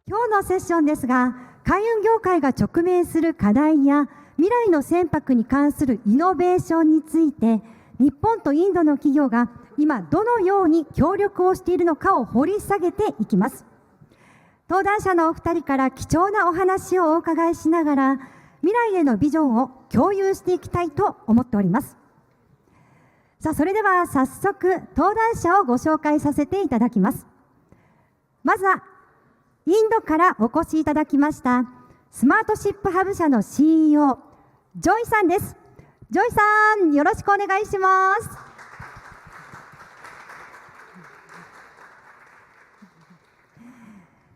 今日のセッションですが、海運業界が直面する課題や未来の船舶に関するイノベーションについて、日本とインドの企業が今どのように協力をしているのかを掘り下げていきます。登壇者のお二人から貴重なお話をお伺いしながら、未来へのビジョンを共有していきたいと思っております。さあ、それでは早速登壇者をご紹介させていただきます。まずはインドからお越しいただきましたスマートシップハブ社の CEO ジョイさんです。ジョイさん、よろしくお願いします。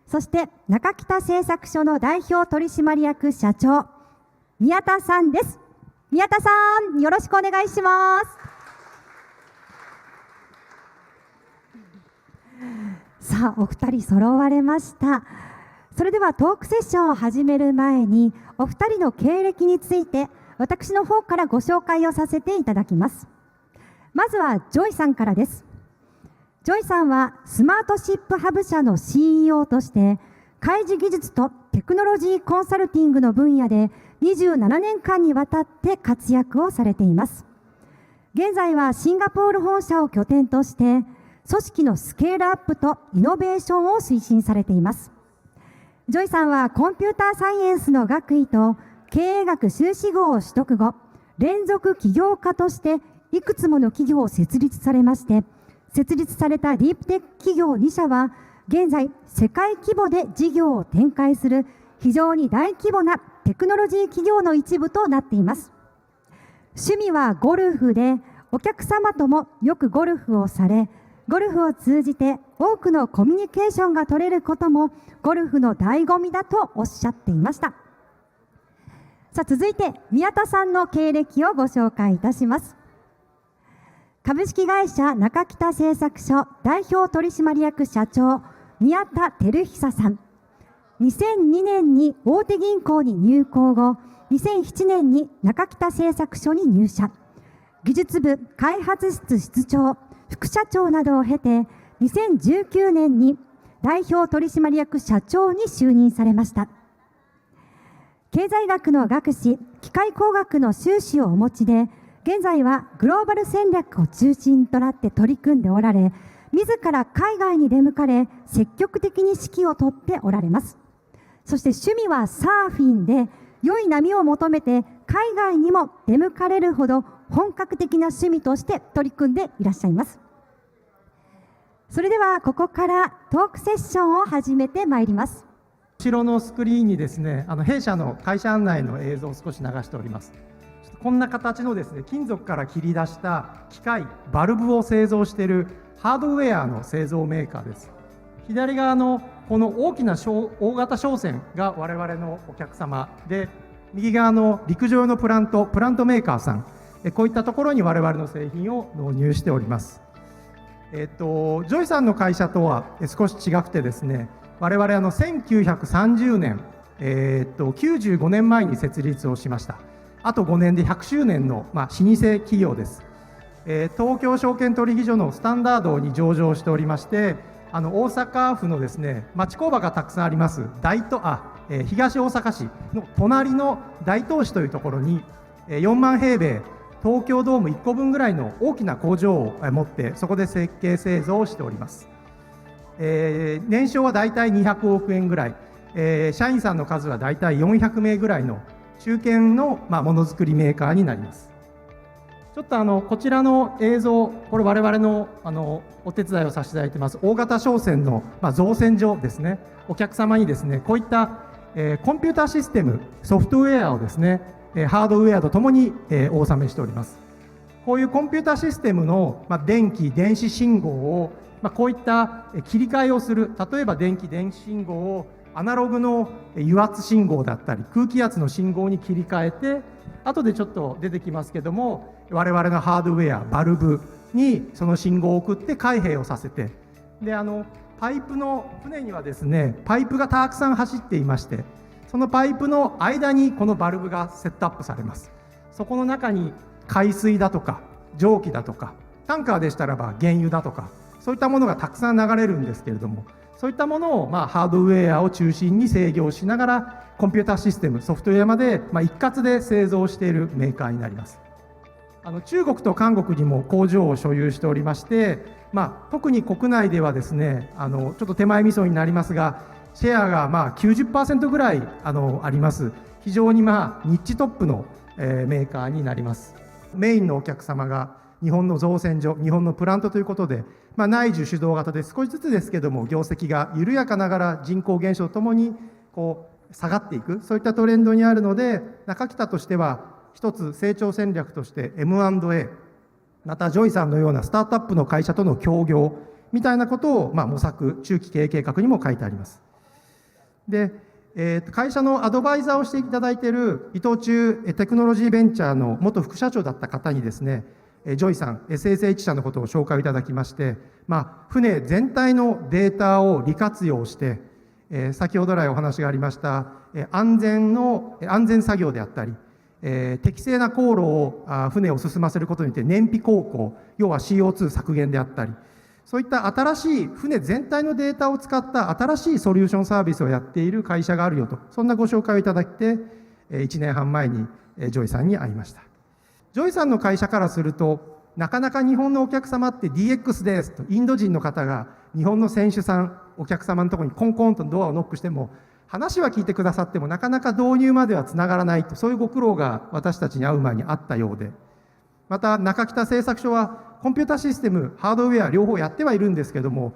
そして中北製作所の代表取締役社長宮田さんです。宮田さん、よろしくお願いします。さあ、お二人揃われました。それではトークセッションを始める前に、お二人の経歴について私の方からご紹介をさせていただきます。まずはジョイさんからです。ジョイさんはスマートシップハブ社の CEO として海事技術とテクノロジーコンサルティングの分野で27年間にわたって活躍をされています。現在はシンガポール本社を拠点として組織のスケールアップとイノベーションを推進されています。ジョイさんはコンピューターサイエンスの学位と経営学修士号を取得後、連続起業家としていくつもの企業を設立されまして、設立されたディープテック企業2社は現在世界規模で事業を展開する非常に大規模なテクノロジー企業の一部となっています。趣味はゴルフで、お客様ともよくゴルフをされ、ゴルフを通じて多くのコミュニケーションが取れることもゴルフの醍醐味だとおっしゃっていました。さあ、続いて宮田さんの経歴をご紹介いたします。株式会社中北製作所代表取締役社長宮田照久さん。2002年に大手銀行に入行後、2007年に中北製作所に入社。技術部開発室室長副社長などを経て、2019年に代表取締役社長に就任されました。経済学の学士、機械工学の修士をお持ちで、現在はグローバル戦略を中心となって取り組んでおられ、自ら海外に出向かれ、積極的に指揮を執っておられます。そして趣味はサーフィンで、良い波を求めて海外にも出向かれるほど本格的な趣味として取り組んでいらっしゃいます。それではここからトークセッションを始めてまいります。後ろのスクリーンにですね、弊社の会社案内の映像を少し流しております。こんな形のですね、金属から切り出した機械、バルブを製造しているハードウェアの製造メーカーです。左側のこの大きな大型商船が我々のお客様で、右側の陸上のプラントメーカーさん、こういったところに我々の製品を納入しております。ジョイさんの会社とは少し違くてですね、我々1930年、95年前に設立をしました。あと5年で100周年の、老舗企業です。東京証券取引所のスタンダードに上場しておりまして、大阪府のですね、町工場がたくさんあります東大阪市の隣の大東市というところに4万平米、東京ドーム1個分ぐらいの大きな工場を持って、そこで設計製造をしております。年商はだいたい200億円ぐらい、社員さんの数はだいたい400名ぐらいの中堅のものづくりメーカーになります。ちょっとこちらの映像、これ我々のお手伝いをさせていただいています大型商船の造船所ですね、お客様にですね、こういったコンピューターシステム、ソフトウェアをですね、ハードウェアとともにお納めしております。こういうコンピューターシステムの電子信号をこういった切り替えをする、例えば電子信号をアナログの油圧信号だったり空気圧の信号に切り替えて、後でちょっと出てきますけども、我々のハードウェアバルブにその信号を送って開閉をさせて、でパイプの船にはですね、パイプがたくさん走っていまして、そのパイプの間にこのバルブがセットアップされます。そこの中に海水だとか蒸気だとか、タンカーでしたらば原油だとか、そういったものがたくさん流れるんですけれども、そういったものを、ハードウェアを中心に制御しながらコンピューターシステム、ソフトウェアまで、一括で製造しているメーカーになります。中国と韓国にも工場を所有しておりまして、特に国内ではですね、ちょっと手前味噌になりますが、シェアが90% ぐらいあります。非常にニッチトップのメーカーになります。メインのお客様が日本の造船所、日本のプラントということで、内需主導型で少しずつですけども、業績が緩やかながら人口減少ともに下がっていく、そういったトレンドにあるので、中北としては、一つ成長戦略として M&A、またジョイさんのようなスタートアップの会社との協業みたいなことを模索、中期経営計画にも書いてあります。で、会社のアドバイザーをしていただいている伊藤忠テクノロジーベンチャーの元副社長だった方にですね、ジョイさん、SSH 社のことを紹介いただきまして、船全体のデータを利活用して、先ほど来お話がありました安全作業であったり、適正な航路を船を進ませることによって燃費航行、要は CO2 削減であったり、そういった新しい船全体のデータを使った新しいソリューションサービスをやっている会社があるよと、そんなご紹介をいただいて、1年半前にジョイさんに会いました。ジョイさんの会社からすると、なかなか日本のお客様って DX ですと、インド人の方が日本の選手さん、お客様のところにコンコンとドアをノックしても、話は聞いてくださってもなかなか導入まではつながらないと、そういうご苦労が私たちに会う前にあったようで、また中北製作所はコンピュータシステム、ハードウェア両方やってはいるんですけども、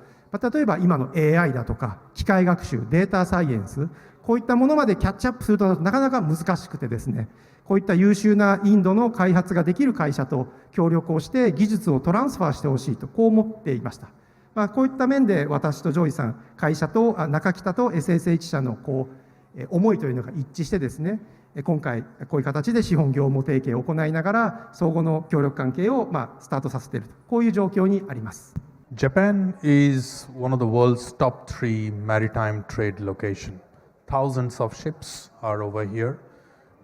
例えば今の AI だとか機械学習、データサイエンス、こういったものまでキャッチアップするとなかなか難しくてですね、こういった優秀なインドの開発ができる会社と協力をして技術をトランスファーしてほしいと、こう思っていました。こういった面で私とジョイさん、会社と中北と SSH 社の思いというのが一致してですね、今回こういう形で資本業務提携を行いながら相互の協力関係をスタートさせていると、こういう状況にあります。Japan is one of the world's top 3 maritime trade location. Thousands of ships are over here.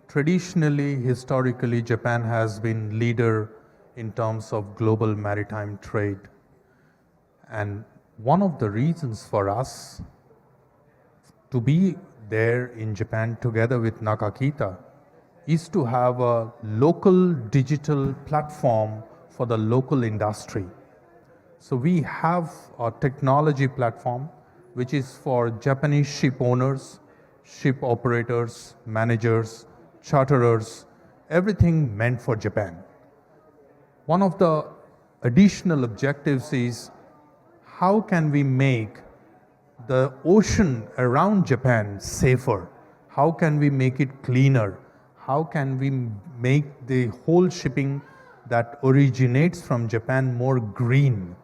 Traditionally, historically, Japan has been leader in terms of global maritime trade. And one of the reasons for us to be there in Japan together with Nakakita is to have a local digital platform for the local industry. So we have a technology platform which is for Japanese ship owners, ship operators, managers, charterers, everything meant for Japan. One of the additional objectives is how can we make the ocean around Japan safer? How can we make it cleaner? How can we make the whole shipping that originates from Japan more green?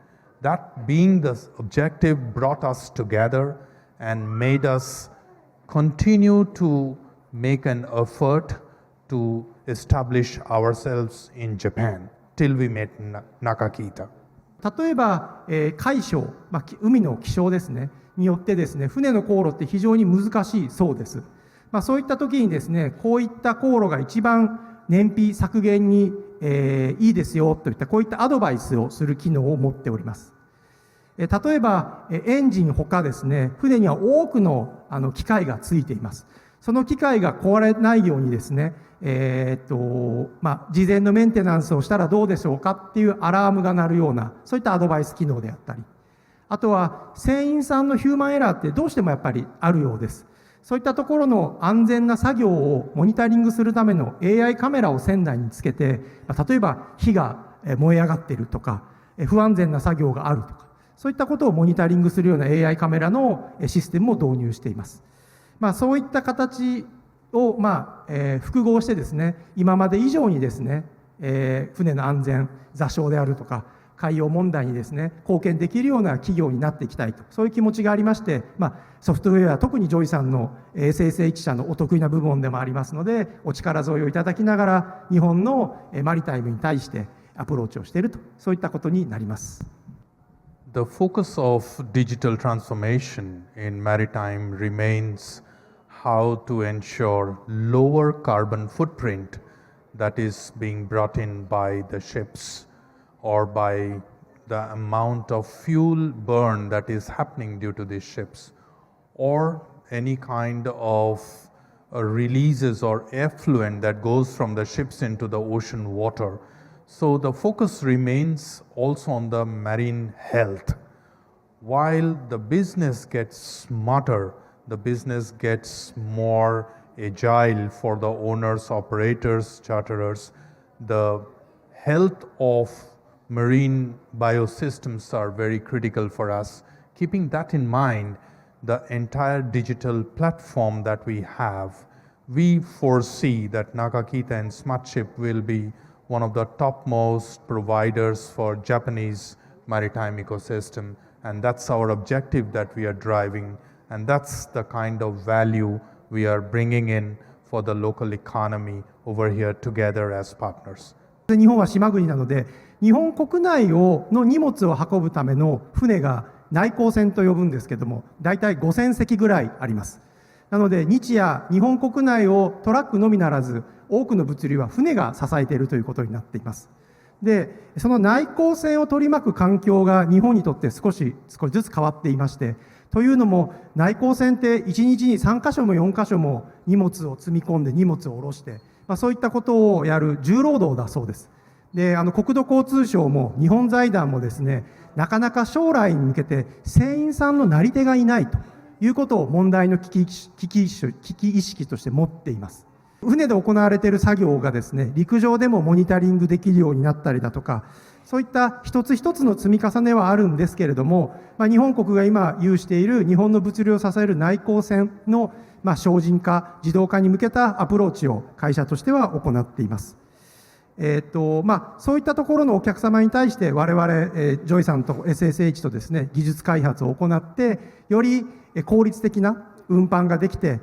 That being the objective brought us together and made us continue to make an effort to establish ourselves in Japan till we met Nakakita. 例えば、海象、海の気象ですね、によってですね、船の航路って非常に難しいそうです。そういった時にですね、こういった航路が一番燃費削減に、いいですよといった、こういったアドバイスをする機能を持っております。例えば、エンジンほかですね、船には多くの機械がついています。その機械が壊れないようにですね、事前のメンテナンスをしたらどうでしょうかっていうアラームが鳴るような、そういったアドバイス機能であったり、あとは船員さんのヒューマンエラーってどうしてもやっぱりあるようです。そういったところの安全な作業をモニタリングするための AI カメラを船内につけて、例えば火が燃え上がっているとか、不安全な作業があるとか、そういったことをモニタリングするような AI カメラのシステムも導入しています。そういった形を複合してですね、今まで以上にですね、船の安全、座礁であるとか、海洋問題にですね、貢献できるような企業になっていきたいと、そういう気持ちがありまして、ソフトウェア、特にジョイさんの SSH 社のお得意な部門でもありますので、お力添えをいただきながら、日本のマリタイムに対してアプローチをしていると、そういったことになります。The focus of digital transformation in maritime remains how to ensure lower carbon footprint that is being brought in by the ships or by the amount of fuel burn that is happening due to these ships, or any kind of releases or effluent that goes from the ships into the ocean water. So the focus remains also on the marine health. While the business gets smarter, the business gets more agile for the owners, operators, charterers, the health of marine biosystems are very critical for us. Keeping that in mind, the entire digital platform that we have, we foresee that Nakakita and Smartship will be one of the topmost providers for Japanese maritime ecosystem, and that's our objective that we are driving, and that's the kind of value we are bringing in for the local economy over here together as partners. 日本は島国なので、日本国内の荷物を運ぶための船が内航船と呼ぶんですけども、大体5000隻ぐらいあります。なので日夜日本国内をトラックのみならず多くの物流は船が支えているということになっています。で、その内航船を取り巻く環境が日本にとって少しずつ変わっていまして、というのも内航船って1日に3カ所も4カ所も荷物を積み込んで荷物を下ろして、そういったことをやる重労働だそうです。で、国土交通省も日本財団もですね、なかなか将来に向けて船員さんのなり手がいないということを問題の危機意識として持っています。船で行われている作業がですね、陸上でもモニタリングできるようになったりだとか、そういった一つ一つの積み重ねはあるんですけれども、日本国が今有している日本の物流を支える内航船の精進化、自動化に向けたアプローチを会社としては行っています。そういったところのお客様に対して我々、ジョイさんと SSH とですね、技術開発を行って、より効率的な運搬ができて、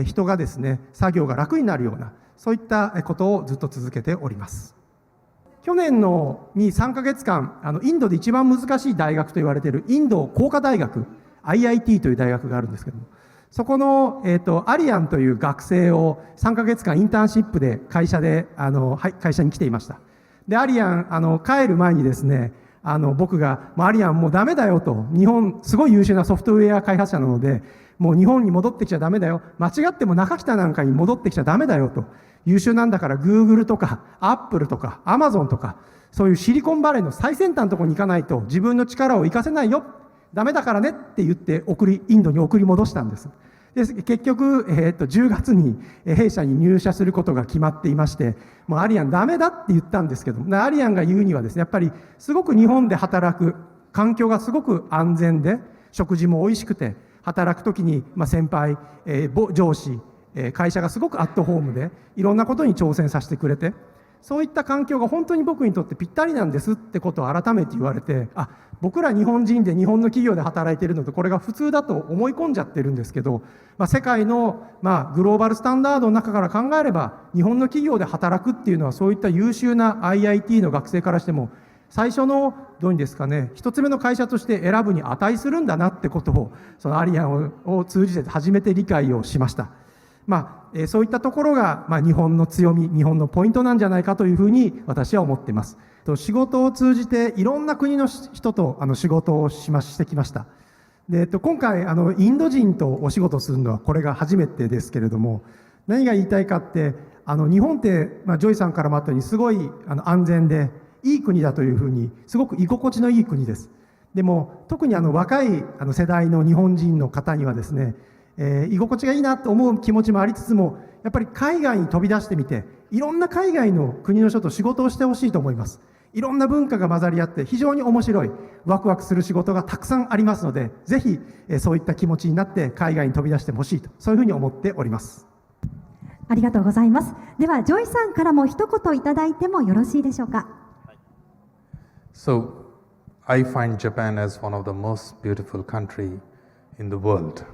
人がですね、作業が楽になるような、そういったことをずっと続けております。去年に3ヶ月間、インドで一番難しい大学と言われているインド工科大学、IIT という大学があるんですけども、そこの、アリアンという学生を3ヶ月間インターンシップで会社に来ていました。で、アリアン、帰る前にですね、僕が、アリアンもうダメだよと、日本すごい優秀なソフトウェア開発者なので、もう日本に戻ってきちゃダメだよ、間違っても中北なんかに戻ってきちゃダメだよと、優秀なんだから Google とか Apple とか Amazon とか、そういうシリコンバレーの最先端のところに行かないと自分の力を活かせないよ、ダメだからねって言ってインドに送り戻したんです。で、結局、10月に弊社に入社することが決まっていまして、もうアリアンダメだって言ったんですけど、アリアンが言うにはですね、やっぱりすごく日本で働く環境がすごく安全で、食事も美味しくて、働くときに先輩、上司、会社がすごくアットホームでいろんなことに挑戦させてくれて、そういった環境が本当に僕にとってぴったりなんですってことを改めて言われて、僕ら日本人で日本の企業で働いているのとこれが普通だと思い込んじゃってるんですけど、世界のグローバルスタンダードの中から考えれば、日本の企業で働くっていうのはそういった優秀な IIT の学生からしても最初のどうにですかね、一つ目の会社として選ぶに値するんだなってことを、そのアリアンを通じて初めて理解をしました。そういったところが、日本の強み、日本のポイントなんじゃないかというふうに私は思っています。仕事を通じていろんな国の人と仕事をしてきました。で、今回インド人とお仕事するのはこれが初めてですけれども、何が言いたいかって日本って、ジョイさんからもあったようにすごい安全でいい国だというふうにすごく居心地のいい国です。でも特に若い世代の日本人の方にはですね、居心地がいいなと思う気持ちもありつつも、やっぱり海外に飛び出してみていろんな海外の国の人と仕事をしてほしいと思います。いろんな文化が混ざり合って非常に面白いワクワクする仕事がたくさんありますので、ぜひそういった気持ちになって海外に飛び出してほしいと、そういうふうに思っております。ありがとうございます。ではジョイさんからも一言いただいてもよろしいでしょうか。So, I find Japan as one of the most beautiful country in the world,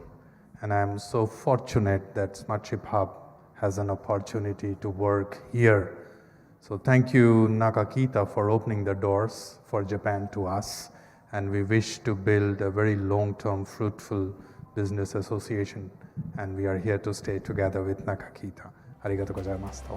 and I am so fortunate that Smartship Hub has an opportunity to work here. So thank you, Nakakita, for opening the doors for Japan to us, and we wish to build a very long-term, fruitful business association, and we are here to stay together with Nakakita. ありがとうございました。